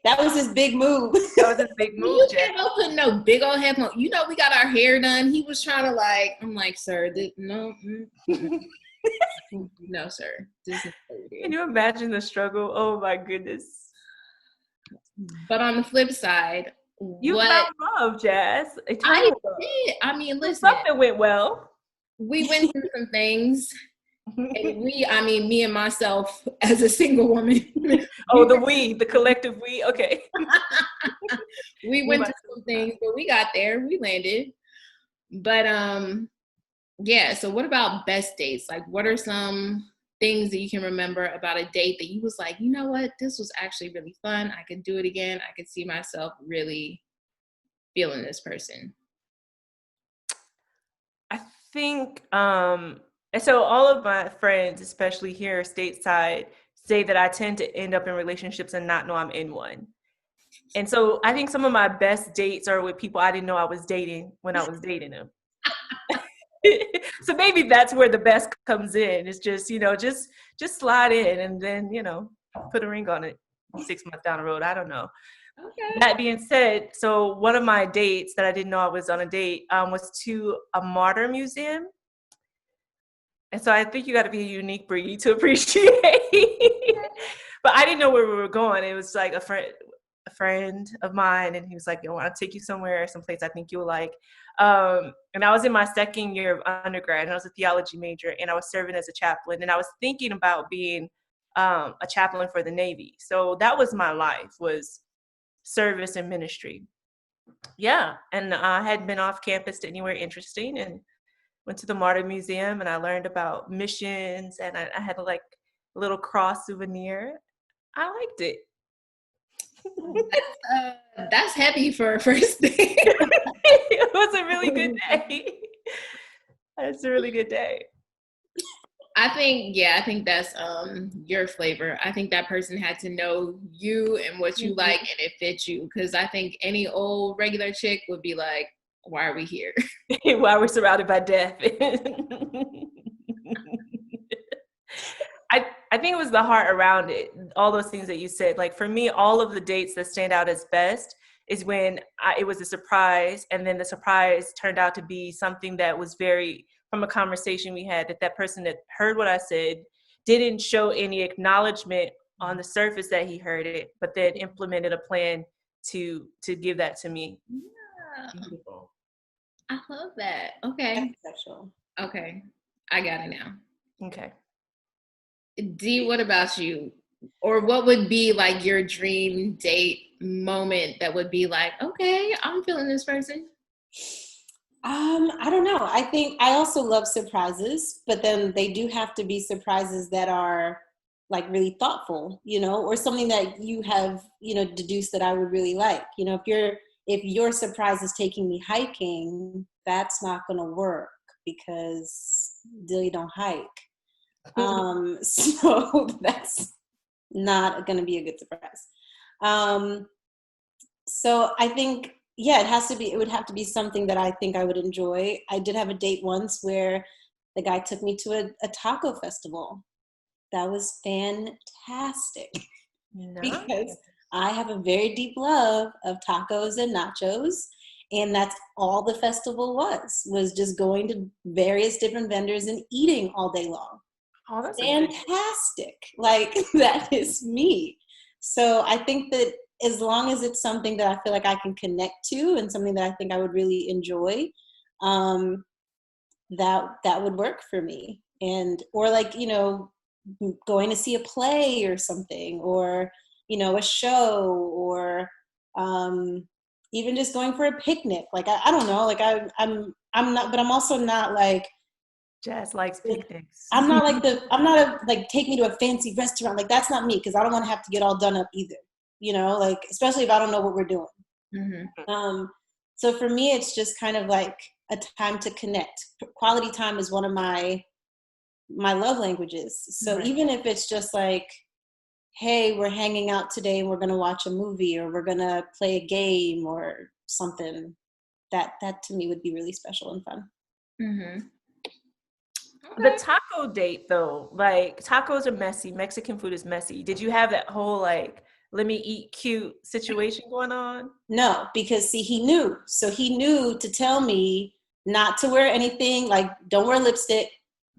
That was his big move. That was his big move, you Jack. can't go put no big old headphone. You know, we got our hair done. He was trying to like, I'm like, sir, no. No, sir. This is Can you imagine the struggle? Oh my goodness. But on the flip side, You found love, Jazz. I did. I mean, listen. Something went well. We went through some things. And me and myself as a single woman. Oh, the collective we. Okay. We went through some things, but we got there. We landed. But yeah. So what about best dates? Like, what are some things that you can remember about a date that you was like, you know what, this was actually really fun. I could do it again. I could see myself really feeling this person. I think and so all of my friends, especially here stateside, say that I tend to end up in relationships and not know I'm in one. And so I think some of my best dates are with people I didn't know I was dating when I was dating them. So maybe that's where the best comes in. It's just, just slide in and then, put a ring on it 6 months down the road. I don't know. Okay. That being said, so one of my dates that I didn't know I was on a date was to a martyr museum. And so I think you got to be a unique breed to appreciate. But I didn't know where we were going. It was like a friend of mine, and he was like, I want to take you someplace I think you'll like. And I was in my second year of undergrad, and I was a theology major, and I was serving as a chaplain, and I was thinking about being a chaplain for the Navy. So that was my life, was service and ministry. Yeah, and I hadn't been off campus to anywhere interesting, and went to the Martyr Museum, and I learned about missions, and I had a little cross souvenir. I liked it. That's heavy for a first date. It was a really good day. It's a really good day. I think that's your flavor. I think that person had to know you and what you like, and it fit you. Because I think any old regular chick would be like, why are we here? Why are we surrounded by death? I think it was the heart around it. All those things that you said. Like for me, all of the dates that stand out as best is when it was a surprise, and then the surprise turned out to be something that was from a conversation we had, that person that heard what I said didn't show any acknowledgement on the surface that he heard it, but then implemented a plan to give that to me. Yeah. Beautiful. I love that. Okay. That's sexual. Okay. I got it now. Okay. D, what about you? Or what would be like your dream date moment that would be like, okay, I'm feeling this person? I don't know. I think I also love surprises, but then they do have to be surprises that are like really thoughtful, or something that you have, deduced that I would really like. If your surprise is taking me hiking, that's not going to work because Dilly don't hike. So that's not going to be a good surprise. So I think, it would have to be something that I think I would enjoy. I did have a date once where the guy took me to a taco festival. That was fantastic. Nice. Because I have a very deep love of tacos and nachos. And that's all the festival was just going to various different vendors and eating all day long. Oh, that's fantastic. Like, that is me. So I think that as long as it's something that I feel like I can connect to and something that I think I would really enjoy, that would work for me. And or like, you know, going to see a play or something, or, you know, a show, or even just going for a picnic. Like I don't know, like I'm not, but I'm also not like Jazz likes picnics. I'm not a like take me to a fancy restaurant. Like that's not me, because I don't want to have to get all done up either. You know, like especially if I don't know what we're doing. Mm-hmm. So for me, it's just kind of like a time to connect. Quality time is one of my love languages. So Right. even if it's just like, hey, we're hanging out today and we're going to watch a movie, or we're going to play a game or something, that to me would be really special and fun. Mm-hmm. The taco date though, like tacos are messy. Mexican food is messy. Did you have that whole like, let me eat cute situation going on? No, because see, he knew. So he knew to tell me not to wear anything, like don't wear lipstick.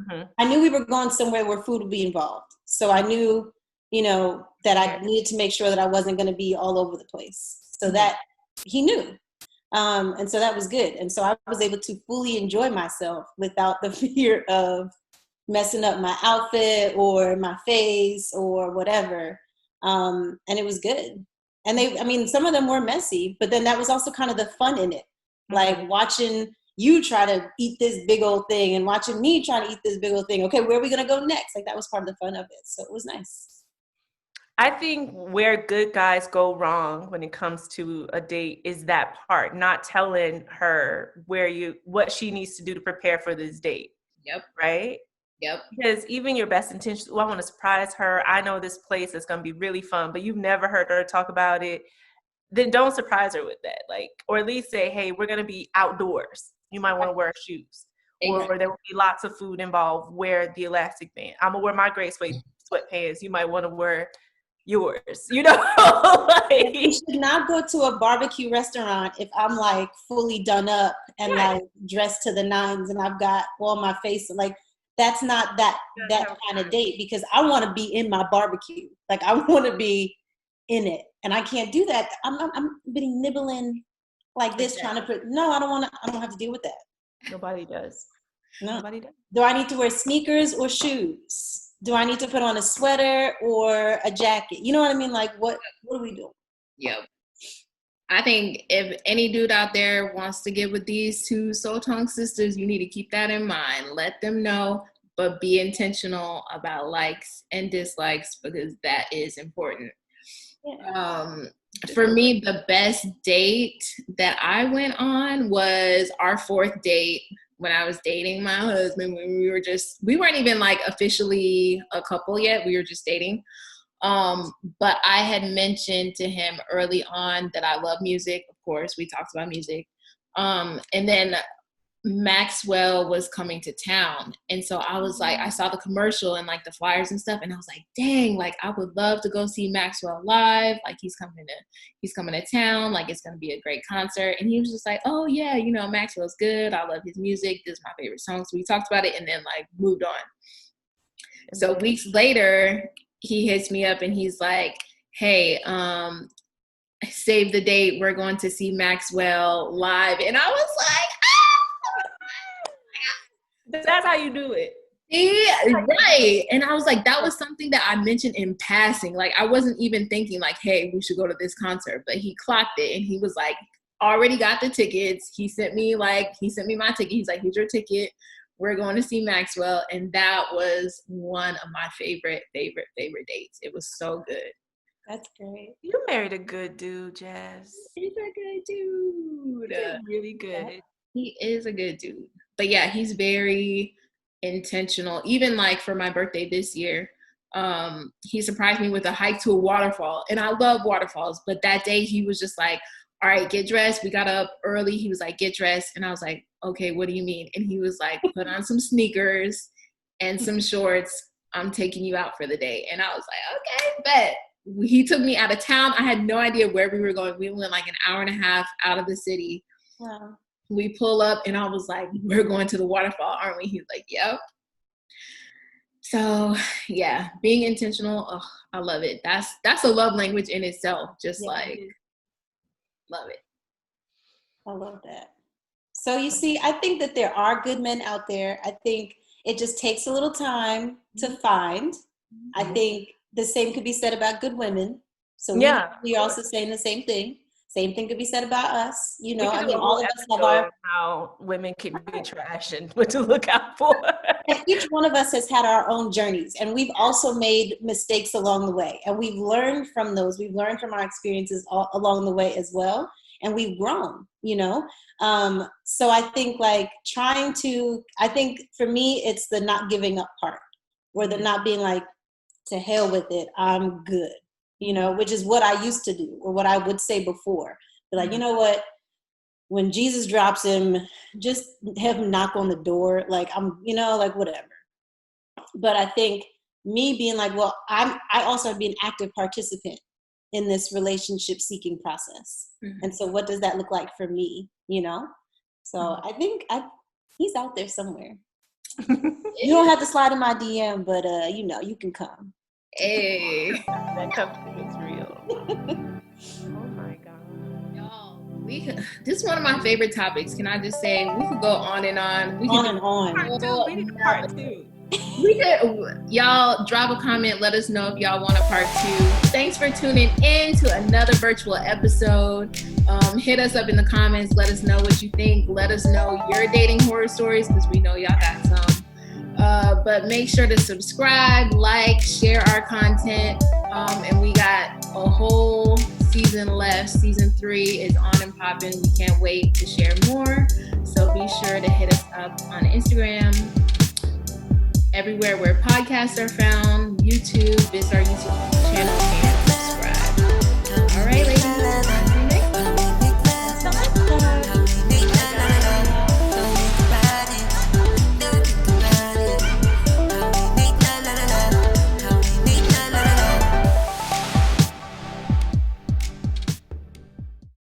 Mm-hmm. I knew we were going somewhere where food would be involved. So I knew, you know, that I needed to make sure that I wasn't going to be all over the place. So that he knew. And so that was good. And so I was able to fully enjoy myself without the fear of messing up my outfit or my face or whatever. And it was good. And I mean, some of them were messy, but then that was also kind of the fun in it. Like watching you try to eat this big old thing and watching me try to eat this big old thing. Okay, where are we going to go next? Like that was part of the fun of it. So it was nice. I think where good guys go wrong when it comes to a date is that part, not telling her what she needs to do to prepare for this date. Yep. Right? Yep. Because even your best intentions, I want to surprise her. I know this place is going to be really fun, but you've never heard her talk about it. Then don't surprise her with that. Like, or at least say, hey, we're going to be outdoors. You might want to wear shoes. Exactly. Or there will be lots of food involved. Wear the elastic band. I'm going to wear my gray sweatpants. You might want to wear yours, you know. Like, you should not go to a barbecue restaurant if I'm like fully done up and like dressed to the nines and I've got all my face. Like that's not that kind of date, because I want to be in my barbecue. Like I want to be in it, and I can't do that. I'm being nibbling like this, trying to put. No, I don't want to. I don't have to deal with that. Nobody does. No. Nobody does. Do I need to wear sneakers or shoes? Do I need to put on a sweater or a jacket? You know what I mean? Like, what are we doing? Yep. I think if any dude out there wants to get with these two Sotong sisters, you need to keep that in mind. Let them know, but be intentional about likes and dislikes, because that is important. Yeah. For me, the best date that I went on was our fourth date when I was dating my husband. When we weren't even like officially a couple yet. We were just dating. But I had mentioned to him early on that I love music. Of course, we talked about music. And then Maxwell was coming to town. And so I was like, I saw the commercial and like the flyers and stuff. And I was like, dang, like I would love to go see Maxwell live. Like he's coming to town. Like it's going to be a great concert. And he was just like, oh yeah, you know, Maxwell's good. I love his music. This is my favorite song. So we talked about it and then like moved on. So weeks later, he hits me up and he's like, hey, save the date. We're going to see Maxwell live. And I was like, that's how you do it. Yeah, right. And I was like, that was something that I mentioned in passing. Like, I wasn't even thinking like, hey, we should go to this concert. But he clocked it and he was like, already got the tickets. He sent me my ticket. He's like, here's your ticket. We're going to see Maxwell. And that was one of my favorite dates. It was so good. That's great. You married a good dude, Jazz. He's a good dude. He's really good. Yeah, he is a good dude. But yeah, he's very intentional. Even like for my birthday this year, he surprised me with a hike to a waterfall. And I love waterfalls. But that day he was just like, all right, get dressed. We got up early. He was like, get dressed. And I was like, okay, what do you mean? And he was like, put on some sneakers and some shorts. I'm taking you out for the day. And I was like, okay, bet. He took me out of town. I had no idea where we were going. We went like an hour and a half out of the city. Wow. We pull up and I was like, we're going to the waterfall, aren't we? He's like, yep. So yeah, being intentional. Oh, I love it. That's a love language in itself. Just like, love it. I love that. So you see, I think that there are good men out there. I think it just takes a little time to find. I think the same could be said about good women. So we're also saying the same thing. Same thing could be said about us. You know, I mean, all of us have our how women can be trash and what to look out for. And each one of us has had our own journeys, and we've also made mistakes along the way, and we've learned from those. We've learned from our experiences along the way as well, and we've grown. You know, so I think like I think for me, it's the not giving up part, or the not being like, to hell with it, I'm good. You know, which is what I used to do, or what I would say before. But like, you know what? When Jesus drops him, just have him knock on the door. Like, I'm, you know, like whatever. But I think me being like, well, I also have been an active participant in this relationship seeking process. And so what does that look like for me, you know? So I think he's out there somewhere. You don't have to slide in my DM, but you know, you can come. Hey. That company is real. Oh my God. Y'all, this is one of my favorite topics. Can I just say, we could go on and on. We on and on. We need a part two. Y'all drop a comment. Let us know if y'all want a part 2. Thanks for tuning in to another virtual episode. Hit us up in the comments. Let us know what you think. Let us know your dating horror stories, because we know y'all got some. But make sure to subscribe, like, share our content. And we got a whole season left. Season 3 is on and popping. We can't wait to share more. So be sure to hit us up on Instagram, everywhere where podcasts are found, YouTube, visit our YouTube channel and subscribe. All right, ladies.